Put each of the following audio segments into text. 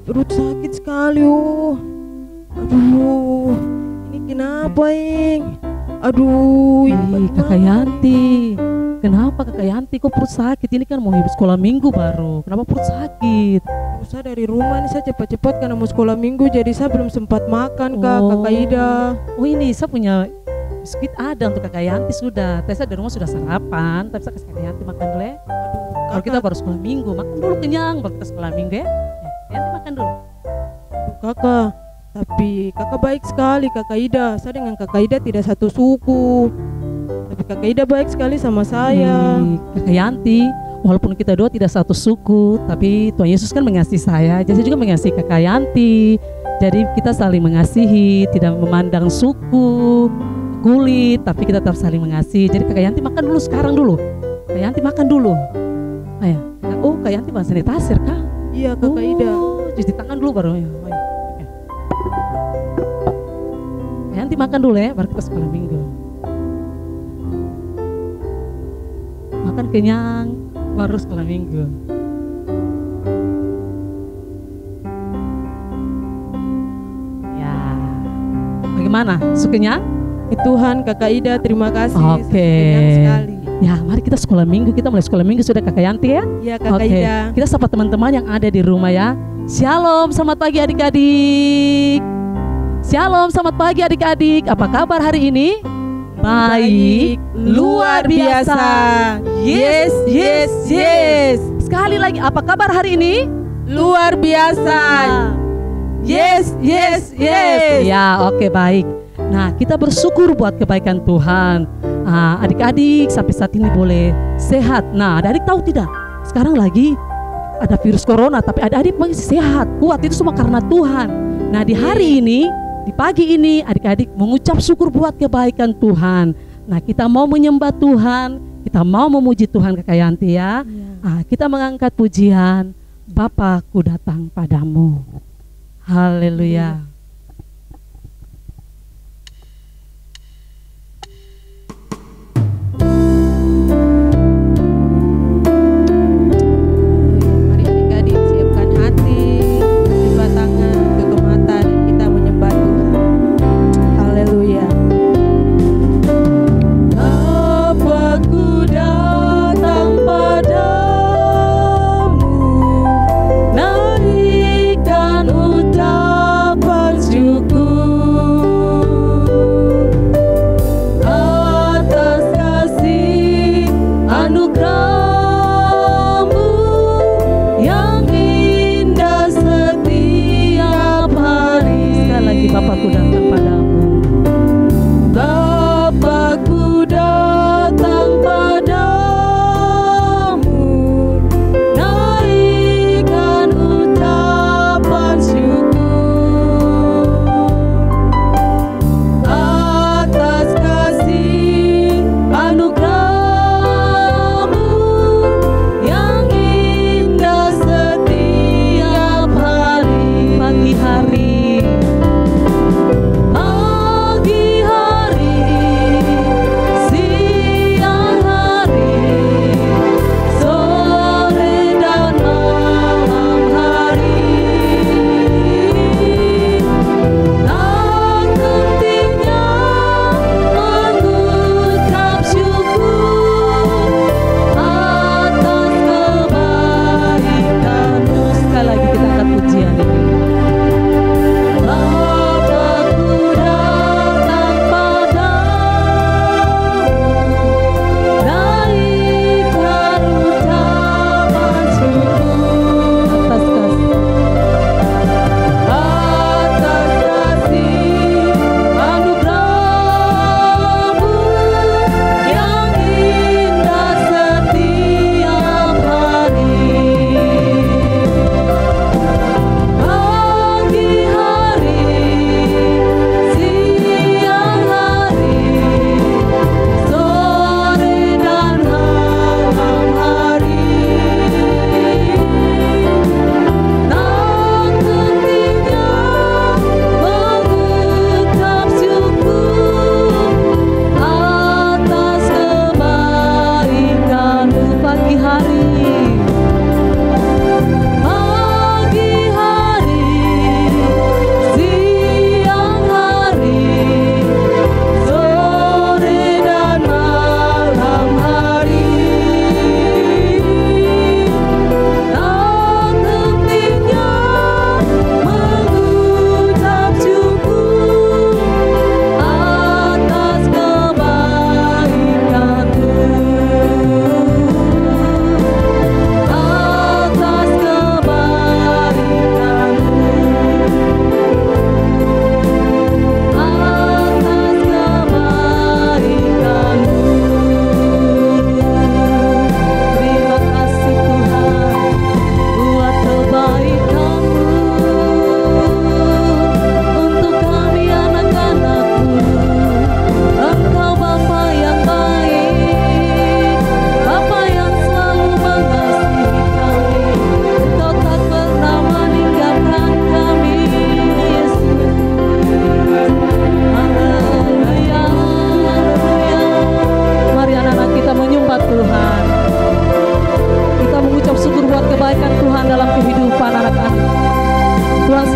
Perut sakit sekali. Aduh, ini kenapa, Ing? Aduh, ini Kakak Yanti, kenapa Kakak Yanti kok perut sakit? Ini kan mau sekolah minggu baru, kenapa perut sakit? Saya dari rumah nih, saya cepat-cepat karena mau sekolah minggu, jadi saya belum sempat makan, Kakak Ida. Oh ini saya punya biskuit ada untuk Kakak Yanti sudah. Saya dari rumah sudah sarapan, tapi saya kasih Kakak Yanti makan dulu ya. Kalau kita baru sekolah minggu, makan dulu kenyang, baru kita sekolah minggu ya. Yanti makan dulu. Kakak, tapi kakak baik sekali, Kakak Ida. Saya dengan Kakak Ida tidak satu suku, tapi Kakak Ida baik sekali sama saya. Kakak Yanti, walaupun kita dua tidak satu suku, tapi Tuhan Yesus kan mengasihi saya, jadi saya juga mengasihi Kakak Yanti. Jadi kita saling mengasihi, tidak memandang suku, kulit, tapi kita tetap saling mengasihi. Jadi Kakak Yanti makan dulu sekarang dulu. Kakak Yanti makan dulu. Ayo. Oh, Kakak Yanti bawa sanitizer kah? Iya, Kakak Ida. Cuci tangan dulu baru. Ayo. Kakak Yanti makan dulu ya, baru kita sekolah minggu. Makan kenyang, baru sekolah minggu. Ya, bagaimana? Sukanya? Tuhan, Kakak Ida, terima kasih. Oke. Sekali. Ya, mari kita sekolah minggu. Kita mulai sekolah minggu sudah Kakak Yanti ya? Iya, Kakak Ida. Kita sapa teman-teman yang ada di rumah ya. Shalom, selamat pagi adik-adik. Shalom, selamat pagi adik-adik. Apa kabar hari ini? Baik, luar biasa. Yes, yes, yes. Sekali lagi, apa kabar hari ini? Luar biasa. Yes, yes, yes. Ya, oke, baik. Nah, kita bersyukur buat kebaikan Tuhan. Adik-adik sampai saat ini boleh sehat. Nah, adik-adik tahu tidak? Sekarang lagi ada virus corona, tapi adik-adik masih sehat, kuat. Itu semua karena Tuhan. Nah, di hari ini, di pagi ini, adik-adik mengucap syukur buat kebaikan Tuhan. Nah, kita mau menyembah Tuhan, kita mau memuji Tuhan, Kakak Yanti ya. Kita mengangkat pujian, Bapa, ku datang padamu. Haleluya.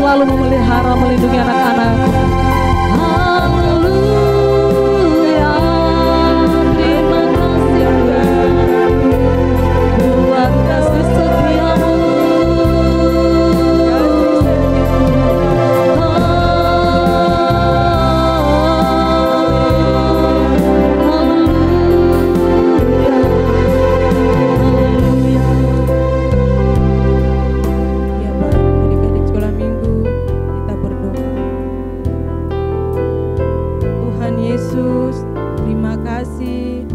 selalu memelihara, melindungi anak-anak. Haleluya, terima kasih buat kasih setiamu. Ya Bapak, adik-adik sekolah minggu, kita berdoa. Tuhan Yesus, terima kasih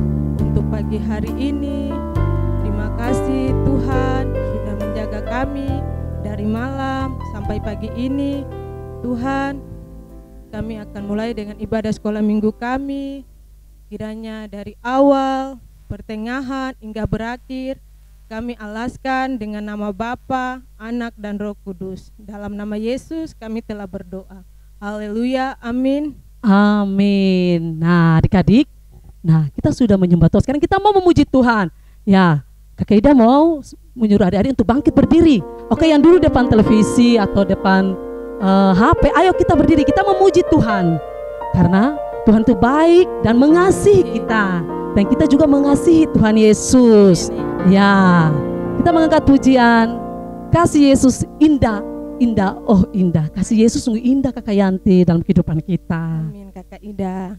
untuk pagi hari ini. Terima kasih Tuhan sudah menjaga kami dari malam sampai pagi ini. Tuhan, kami akan mulai dengan ibadah sekolah minggu kami. Kiranya dari awal, pertengahan hingga berakhir, kami alaskan dengan nama Bapa, Anak, dan Roh Kudus. Dalam nama Yesus kami telah berdoa. Haleluya, amin. Amin. Nah, adik-adik, nah kita sudah menyembah Tuhan. Sekarang kita mau memuji Tuhan. Ya, Kakak Ida mau menyuruh adik-adik untuk bangkit berdiri. Oke, yang dulu depan televisi atau depan HP, ayo kita berdiri, kita memuji Tuhan. Karena Tuhan itu baik dan mengasihi kita. Dan kita juga mengasihi Tuhan Yesus. Ya, kita mengangkat pujian. Kasih Yesus indah, indah, oh indah. Kasih Yesus sungguh indah Kakak Yanti dalam kehidupan kita. Amin, Kakak Ida.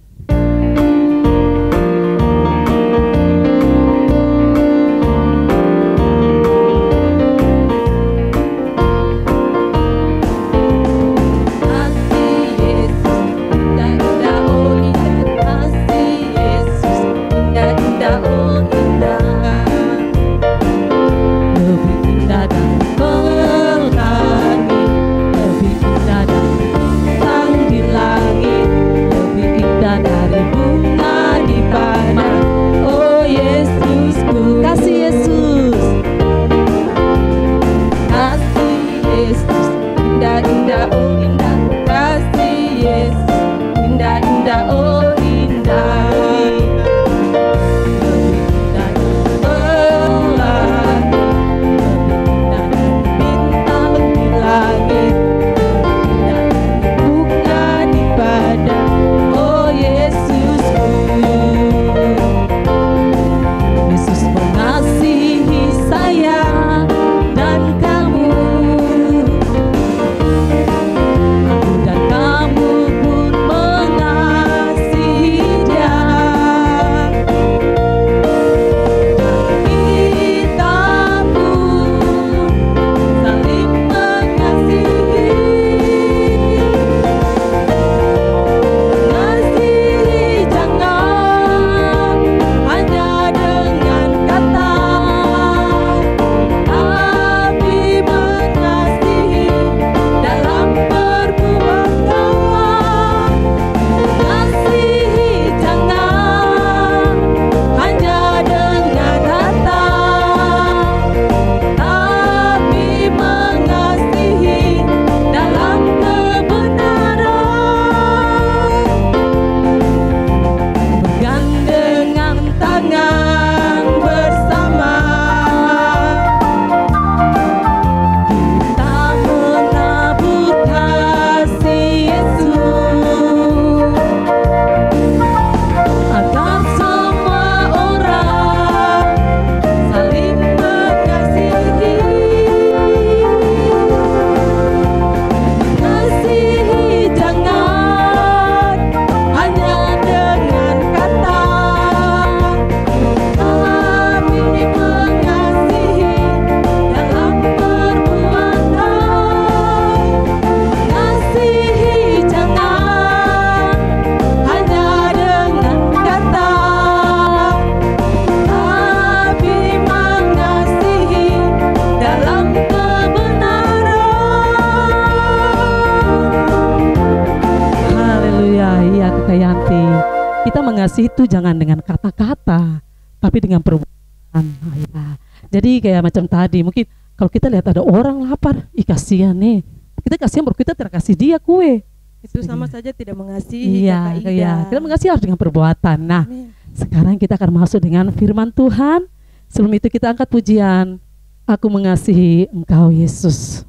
mengasihi itu jangan dengan kata-kata, tapi dengan perbuatan. Nah, ya. Jadi kayak macam tadi, mungkin kalau kita lihat ada orang lapar, kasihan nih. Kita kasihan baru kita terkasih dia kue. Itu sama saja tidak mengasihi. Iya, iya. Kita mengasihi harus dengan perbuatan. Nah, sekarang kita akan masuk dengan firman Tuhan. Sebelum itu kita angkat pujian. Aku mengasihi Engkau Yesus.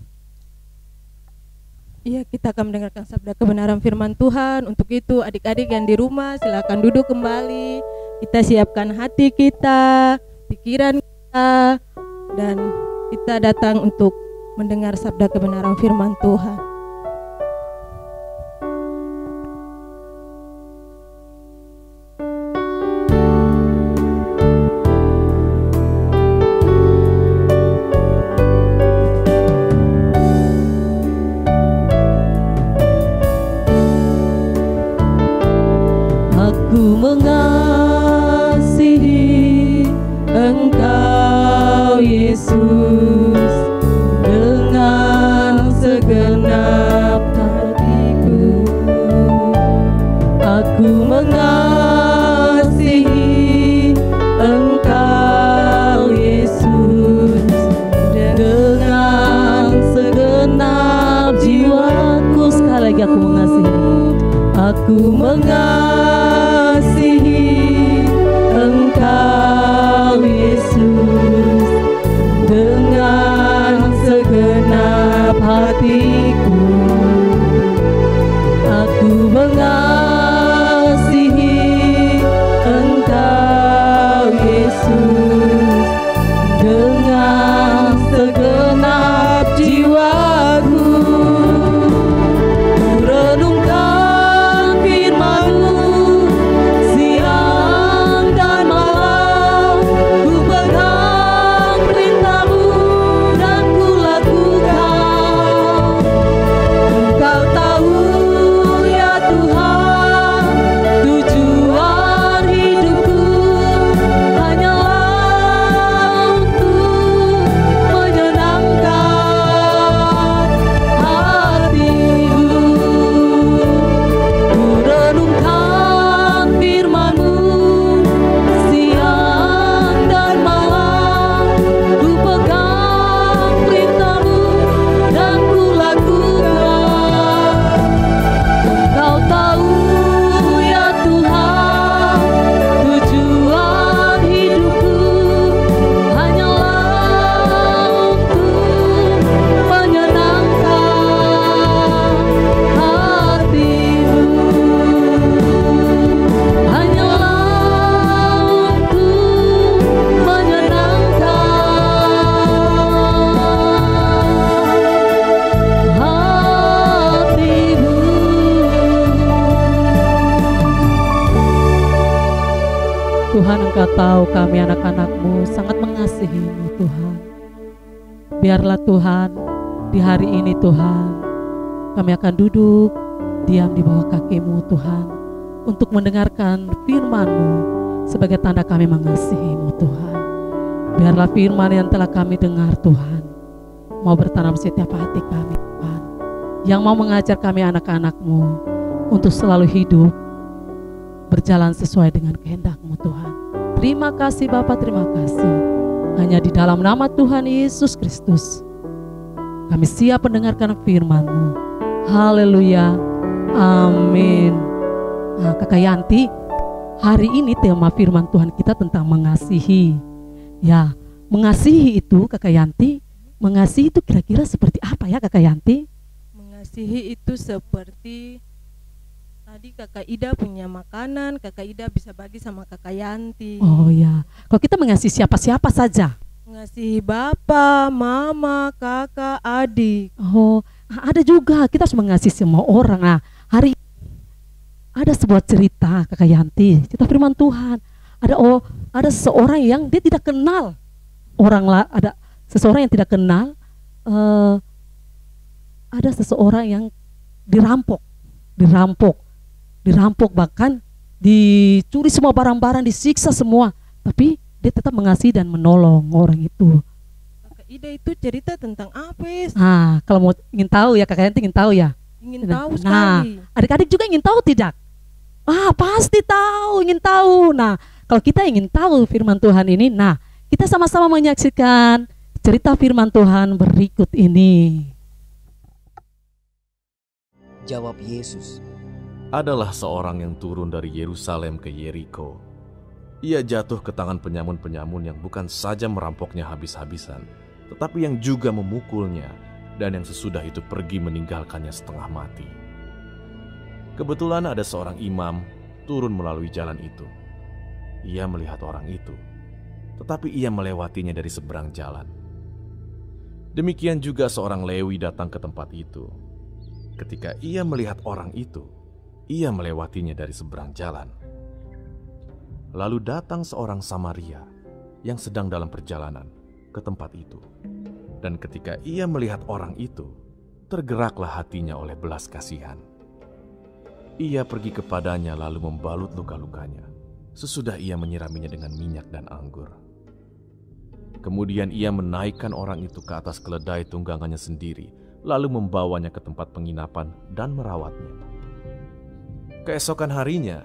Iya, kita akan mendengarkan sabda kebenaran firman Tuhan. Untuk itu adik-adik yang di rumah silakan duduk kembali. Kita siapkan hati kita, pikiran kita, dan kita datang untuk mendengar sabda kebenaran firman Tuhan. Aku mengasihi Engkau Yesus dengan segenap hatiku. Aku mengasihi Engkau Yesus dengan segenap jiwaku. Sekali lagi aku mengasihi. Aku mengasihi Engkau Yesus dengan segenap hatiku. Aku mengasihi Engkau Yesus dengan segenap jiwaku. Ku renungkan firman-Mu siang dan malam, ku pegang perintah-Mu dan ku lakukan. Engkau tahu ya Tuhan, tujuan hidupku hanyalah untuk menyenangkan hati-Mu. Ku renungkan firman-Mu siang dan malam, ku pegang perintah-Mu dan ku lakukan. Engkau tahu ya Tuhan, tujuan hidupku hanyalah untuk menyenangkan hati-Mu. Hanyalah untuk menyenangkan hati-Mu. Tuhan, Engkau tahu kami anak-anak-Mu sangat mengasihi-Mu Tuhan. Biarlah Tuhan, di hari ini Tuhan, kami akan duduk diam di bawah kaki-Mu Tuhan, untuk mendengarkan firman-Mu sebagai tanda kami mengasihi-Mu Tuhan. Biarlah firman yang telah kami dengar Tuhan mau bertanam setiap hati kami Tuhan, yang mau mengajar kami anak-anak-Mu untuk selalu hidup berjalan sesuai dengan kehendak-Mu Tuhan. Terima kasih Bapa, terima kasih. Hanya di dalam nama Tuhan Yesus Kristus kami siap mendengarkan firman-Mu. Haleluya, amin. Nah, Kakak Yanti, hari ini tema firman Tuhan kita tentang mengasihi. Ya, mengasihi itu Kakak Yanti, mengasihi itu kira-kira seperti apa ya Kakak Yanti? Mengasihi itu seperti tadi Kakak Ida punya makanan, Kakak Ida bisa bagi sama Kakak Yanti. Oh ya, kalau kita mengasihi siapa-siapa saja. Mengasihi Bapak, Mama, Kakak, adik. Oh, ada juga kita harus mengasihi semua orang. Nah, hari ada sebuah cerita Kakak Yanti, cerita firman Tuhan. Ada seseorang yang dia tidak kenal ada seseorang yang tidak kenal. Ada seseorang yang dirampok, bahkan dicuri semua barang-barang, disiksa semua, tapi dia tetap mengasihi dan menolong orang itu. Kakak Ida itu cerita tentang apa? Nah, kalau mau ingin tahu ya Kakak Yanti ingin tahu ya. Ingin tahu Nah, sekali. adik-adik juga ingin tahu tidak? Pasti tahu, ingin tahu. Nah, kalau kita ingin tahu firman Tuhan ini, nah kita sama-sama menyaksikan cerita firman Tuhan berikut ini. Jawab Yesus, Adalah seorang yang turun dari Yerusalem ke Yeriko. Ia jatuh ke tangan penyamun-penyamun yang bukan saja merampoknya habis-habisan, tetapi yang juga memukulnya dan yang sesudah itu pergi meninggalkannya setengah mati. Kebetulan ada seorang imam turun melalui jalan itu. Ia melihat orang itu, tetapi ia melewatinya dari seberang jalan. Demikian juga seorang Lewi datang ke tempat itu. Ketika ia melihat orang itu, ia melewatinya dari seberang jalan. Lalu datang seorang Samaria yang sedang dalam perjalanan ke tempat itu. Dan ketika ia melihat orang itu, tergeraklah hatinya oleh belas kasihan. Ia pergi kepadanya lalu membalut luka-lukanya. Sesudah ia menyiraminya dengan minyak dan anggur. Kemudian ia menaikkan orang itu ke atas keledai tunggangannya sendiri, lalu membawanya ke tempat penginapan dan merawatnya. Keesokan harinya,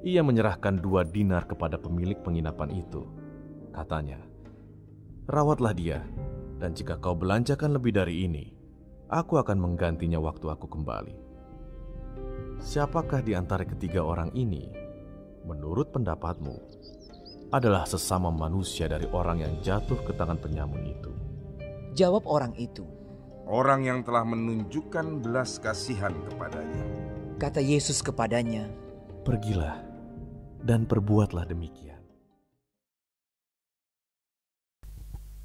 ia menyerahkan 2 dinar kepada pemilik penginapan itu. Katanya, "Rawatlah dia, dan jika kau belanjakan lebih dari ini, aku akan menggantinya waktu aku kembali." Siapakah di antara ketiga orang ini, menurut pendapatmu, adalah sesama manusia dari orang yang jatuh ke tangan penyamun itu? Jawab orang itu, "Orang yang telah menunjukkan belas kasihan kepadanya." Kata Yesus kepadanya, "Pergilah dan perbuatlah demikian."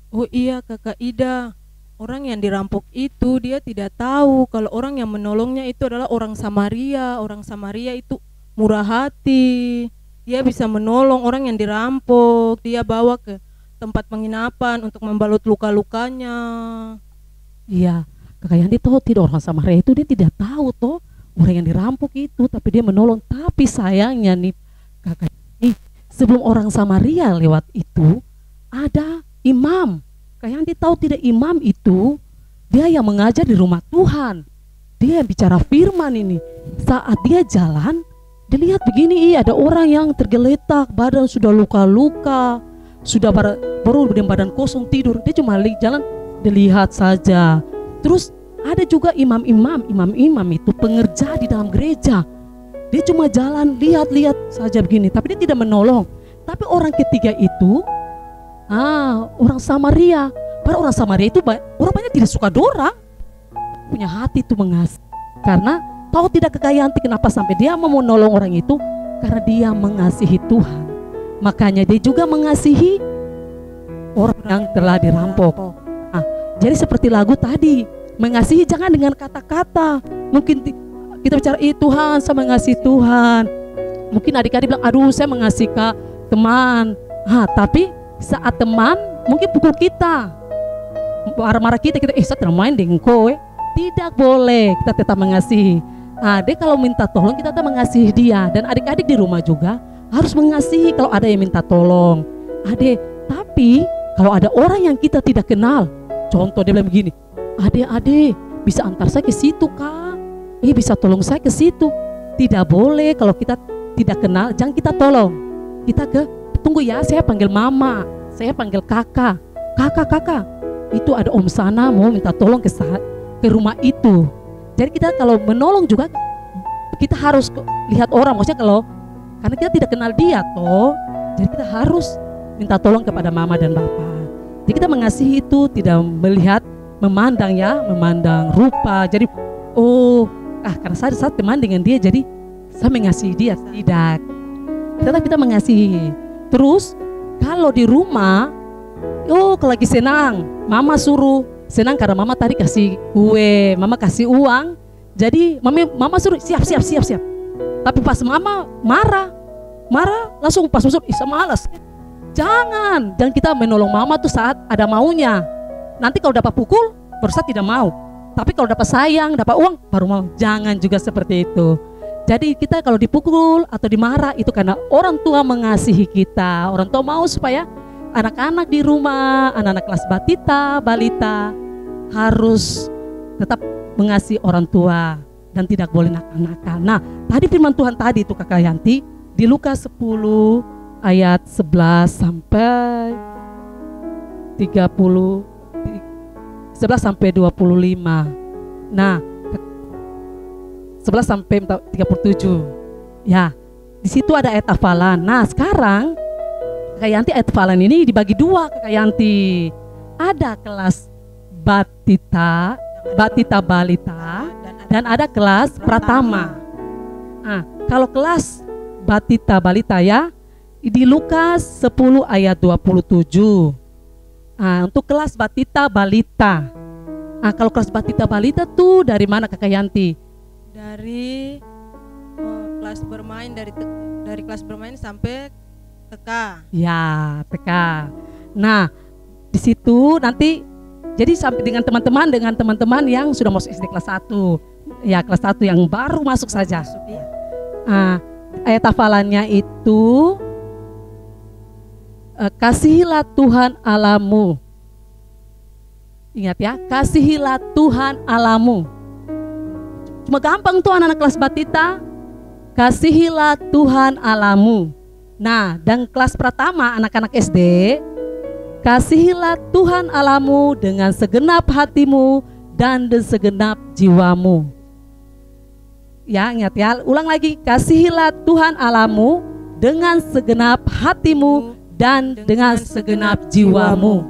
Oh iya Kakak Ida, orang yang dirampok itu dia tidak tahu kalau orang yang menolongnya itu adalah orang Samaria. Orang Samaria itu murah hati. Dia bisa menolong orang yang dirampok. Dia bawa ke tempat penginapan untuk membalut luka-lukanya. Iya, Kakak Yanti tahu tidak, orang Samaria itu dia tidak tahu toh orang yang dirampok itu, tapi dia menolong. Tapi sayangnya nih Kakak Yanti, sebelum orang Samaria lewat itu ada imam. Kakak Yanti tahu tidak, imam itu dia yang mengajar di rumah Tuhan. Dia yang bicara firman ini. Saat dia jalan, dilihat begini, ada orang yang tergeletak, badan sudah luka-luka, sudah baru dengan badan kosong tidur. Dia cuma jalan, dilihat saja. Terus ada juga imam-imam itu pengerja di dalam gereja. Dia cuma jalan, lihat-lihat saja begini, tapi dia tidak menolong. Tapi orang ketiga itu, orang Samaria. Padahal orang Samaria itu orang banyak tidak suka dorang, punya hati itu mengasihi. Karena tahu tidak Kakak Yanti kenapa sampai dia mau menolong orang itu? Karena dia mengasihi Tuhan. Makanya dia juga mengasihi orang yang telah dirampok. Jadi seperti lagu tadi, mengasihi jangan dengan kata-kata. Mungkin kita bicara, Tuhan, saya mengasihi Tuhan. Mungkin adik-adik bilang, aduh saya mengasihi teman. Tapi saat teman mungkin pukul kita, marah-marah kita saya tidak main dengan kowe. Tidak boleh, kita tetap mengasihi. Dia kalau minta tolong kita tetap mengasihi dia. Dan adik-adik di rumah juga harus mengasihi kalau ada yang minta tolong. Tapi kalau ada orang yang kita tidak kenal, contoh dia bilang begini, adik bisa antar saya ke situ Kak, bisa tolong saya ke situ. Tidak boleh, kalau kita tidak kenal jangan kita tolong. Kita tunggu ya, saya panggil mama, saya panggil kakak, itu ada om sana mau minta tolong ke rumah itu. Jadi kita kalau menolong juga kita harus lihat orang, maksudnya karena kita tidak kenal dia toh, jadi kita harus minta tolong kepada mama dan bapak. Jadi kita mengasihi itu tidak melihat, memandang rupa. Jadi karena saya teman dengan dia jadi saya mengasihi dia, tidak. Tetap kita mengasihi. Terus kalau di rumah, kalau lagi senang, mama suruh senang karena mama tadi kasih kue, mama kasih uang. Jadi mama suruh siap. Tapi pas mama marah langsung pas masuk, saya malas. Jangan kita menolong mama tuh saat ada maunya. Nanti kalau dapat pukul, baru saya tidak mau. Tapi kalau dapat sayang, dapat uang, baru mau. Jangan juga seperti itu. Jadi kita kalau dipukul atau dimarah itu karena orang tua mengasihi kita. Orang tua mau supaya anak-anak di rumah, anak-anak kelas balita harus tetap mengasihi orang tua dan tidak boleh nakal-nakal. Nah, tadi firman Tuhan tadi itu Kakak Yanti di Lukas 10 ayat 11 sampai 11 sampai 25. Nah, 11 sampai 37. Ya, di situ ada ayat hafalan. Nah, sekarang Kakak Yanti ayat hafalan ini dibagi dua Kakak Yanti. Ada kelas batita, batita balita, dan ada kelas pratama. Nah, kalau kelas batita balita ya di Lukas 10 ayat 27. Nah, untuk kelas batita balita. Nah, kalau kelas batita balita tuh dari mana Kakak Yanti? Dari kelas bermain, dari kelas bermain sampai TK. Ya, TK. Nah, di situ nanti jadi sampai dengan teman-teman yang sudah masuk SD kelas 1. Ya, kelas 1 yang baru masuk saja. Iya. Nah, ayat hafalannya itu kasihilah Tuhan Allahmu. Ingat ya, kasihilah Tuhan Allahmu. Cuma gampang tuh anak-anak kelas batita. Kasihilah Tuhan Allahmu. Nah, dan kelas pertama anak-anak SD, kasihilah Tuhan Allahmu dengan segenap hatimu dan segenap jiwamu. Ya, ingat ya, ulang lagi, kasihilah Tuhan Allahmu dengan segenap hatimu dan dengan segenap jiwamu.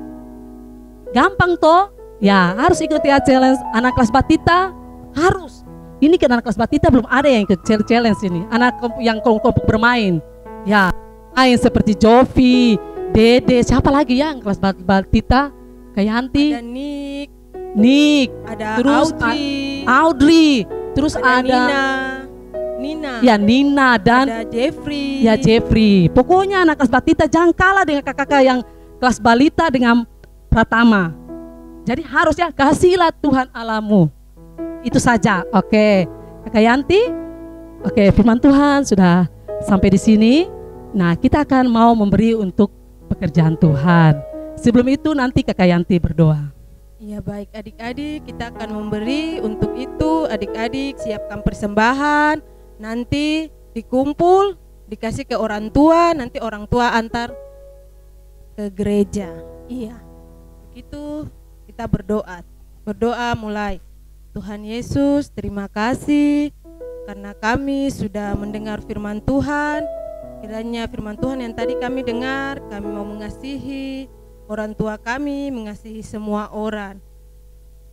Gampang toh? Ya, harus ikuti ya challenge anak kelas batita, harus. Ini kan anak kelas batita belum ada yang ikut challenge ini. Anak yang kelompok bermain. Ya, main seperti Jovi, Dede, siapa lagi ya yang kelas batita? Kayak Yanti. Ada Nick, ada terus Audrey, terus ada Nina. Ya, Nina dan ada Jeffrey. Ya, Jeffrey. Pokoknya anak kelas batita jangan kalah dengan kakak-kakak yang kelas balita dengan pratama. Jadi harus ya, kasihilah Tuhan Allahmu. Itu saja. Oke. Kakak Yanti. Oke, firman Tuhan sudah sampai di sini. Nah, kita akan mau memberi untuk pekerjaan Tuhan. Sebelum itu nanti Kakak Yanti berdoa. Iya, baik adik-adik, kita akan memberi untuk itu. Adik-adik siapkan persembahan, nanti dikumpul, dikasih ke orang tua, nanti orang tua antar ke gereja. Iya, begitu kita berdoa. Berdoa mulai. Tuhan Yesus, terima kasih karena kami sudah mendengar firman Tuhan. Kiranya firman Tuhan yang tadi kami dengar, kami mau mengasihi orang tua kami, mengasihi semua orang.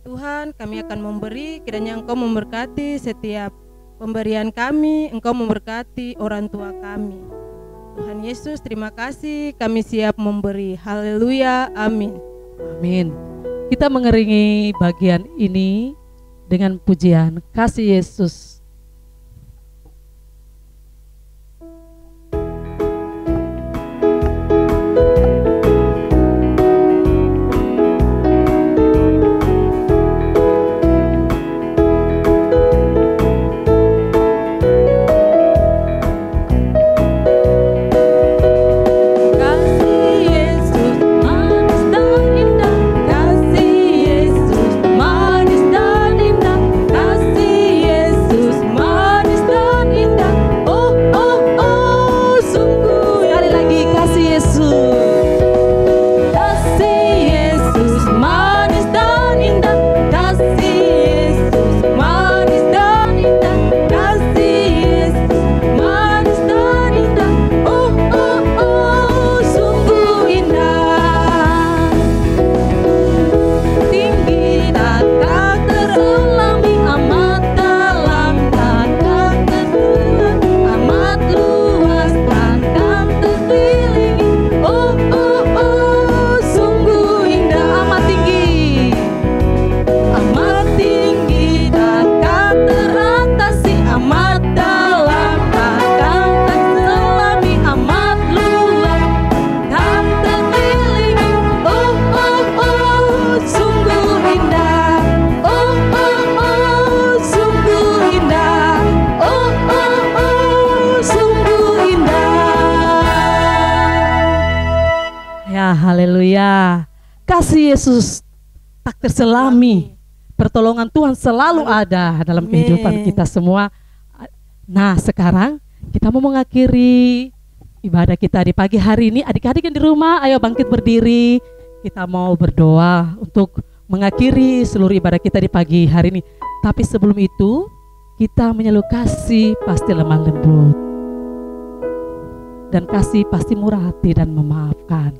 Tuhan, kami akan memberi, kiranya Engkau memberkati setiap pemberian kami, Engkau memberkati orang tua kami. Tuhan Yesus, terima kasih, kami siap memberi. Haleluya, amin. Amin. Kita mengiringi bagian ini dengan pujian Kasih Yesus. Haleluya. Kasih Yesus tak terselami. Pertolongan Tuhan selalu ada dalam kehidupan kita semua. Nah, sekarang kita mau mengakhiri ibadah kita di pagi hari ini. Adik-adik yang di rumah, ayo bangkit berdiri. Kita mau berdoa untuk mengakhiri seluruh ibadah kita di pagi hari ini. Tapi sebelum itu, kita menyeru kasih pasti lemah lembut. Dan kasih pasti murah hati dan memaafkan.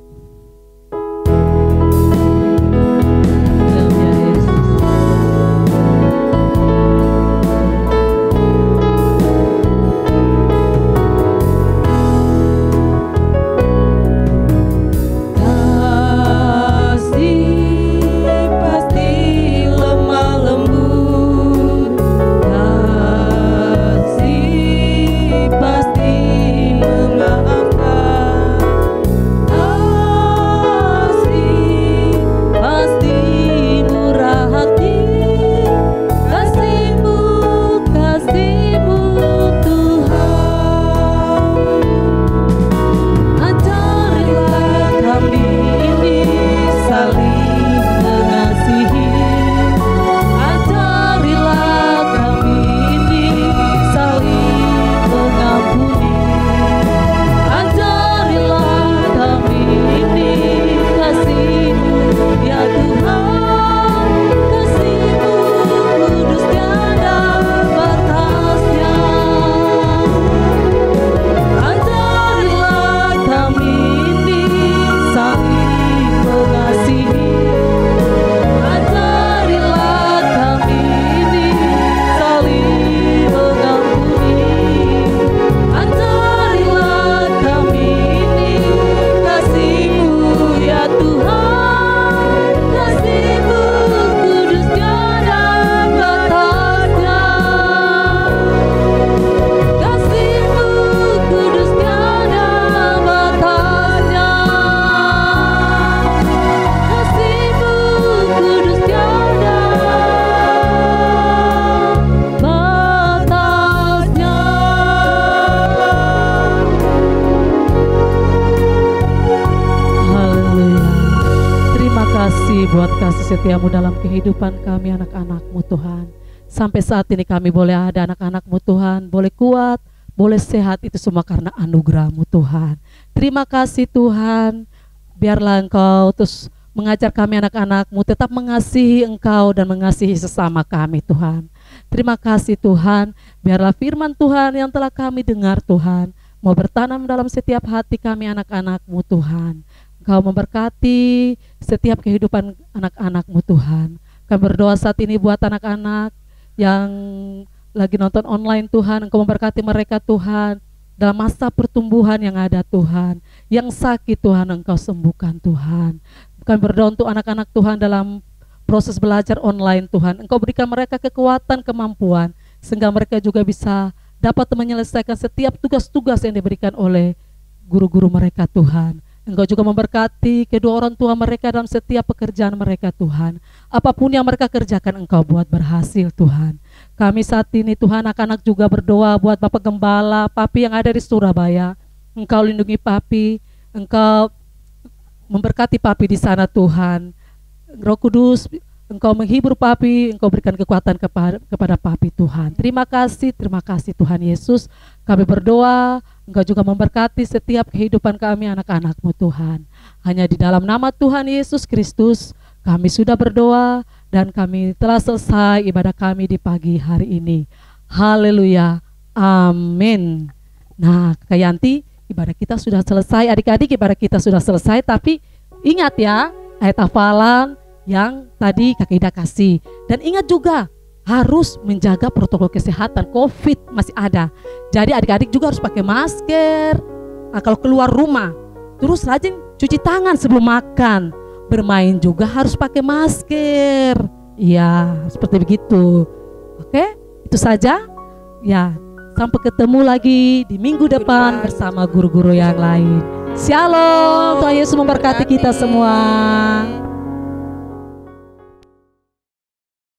kasih-Mu Tuhan. Ajarilah kami ini saling mengasihi. Ajarilah kami ini saling mengampuni. Ajarilah kami ini kasih-Mu ya Tuhan. Kasih-Mu kudus tiada batasnya. Ajarilah kami ini saling mengasihi. Ajarilah kami ini saling mengampuni. Ajarilah kami ini kasih-Mu ya Tuhan. Kasih-Mu kudus tiada batasnya. Kasih-Mu kudus tiada batasnya. Kasih-Mu kudus tiada batasnya. Haleluya. Terima kasih buat kasih setiamu dalam kehidupan kami anak-anak-Mu Tuhan. Sampai saat ini kami boleh ada anak-anak-Mu Tuhan, boleh kuat, boleh sehat, itu semua karena anugerah-Mu Tuhan. Terima kasih Tuhan. Biarlah Engkau terus mengajar kami anak-anak-Mu tetap mengasihi Engkau dan mengasihi sesama kami Tuhan. Terima kasih Tuhan. Biarlah firman Tuhan yang telah kami dengar Tuhan mau bertanam dalam setiap hati kami anak-anak-Mu Tuhan. Engkau memberkati setiap kehidupan anak-anak-Mu Tuhan. Kami berdoa saat ini buat anak-anak yang lagi nonton online Tuhan. Engkau memberkati mereka Tuhan dalam masa pertumbuhan yang ada Tuhan. Yang sakit Tuhan Engkau sembuhkan Tuhan. Kami berdoa untuk anak-anak Tuhan dalam proses belajar online Tuhan. Engkau berikan mereka kekuatan, kemampuan sehingga mereka juga bisa dapat menyelesaikan setiap tugas-tugas yang diberikan oleh guru-guru mereka Tuhan. Engkau juga memberkati kedua orang tua mereka dalam setiap pekerjaan mereka Tuhan. Apapun yang mereka kerjakan Engkau buat berhasil Tuhan. Kami saat ini Tuhan anak-anak juga berdoa buat Bapak Gembala, Papi yang ada di Surabaya. Engkau lindungi Papi, Engkau memberkati Papi di sana Tuhan. Roh Kudus, Engkau menghibur Papi, Engkau berikan kekuatan kepada Papi Tuhan. Terima kasih Tuhan Yesus. Kami berdoa, Engkau juga memberkati setiap kehidupan kami anak-anak-Mu Tuhan. Hanya di dalam nama Tuhan Yesus Kristus kami sudah berdoa dan kami telah selesai ibadah kami di pagi hari ini. Haleluya, amin. Nah Kak Yanti, ibadah kita sudah selesai, adik-adik ibadah kita sudah selesai. Tapi ingat ya ayat hafalan yang tadi Kak Ida kasih. Dan ingat juga harus menjaga protokol kesehatan, COVID masih ada. Jadi adik-adik juga harus pakai masker. Nah, kalau keluar rumah, terus rajin cuci tangan sebelum makan. Bermain juga harus pakai masker. Ya, seperti begitu. Oke, itu saja. Ya, sampai ketemu lagi di minggu depan bersama guru-guru yang lain. Shalom, Tuhan Yesus memberkati kita semua.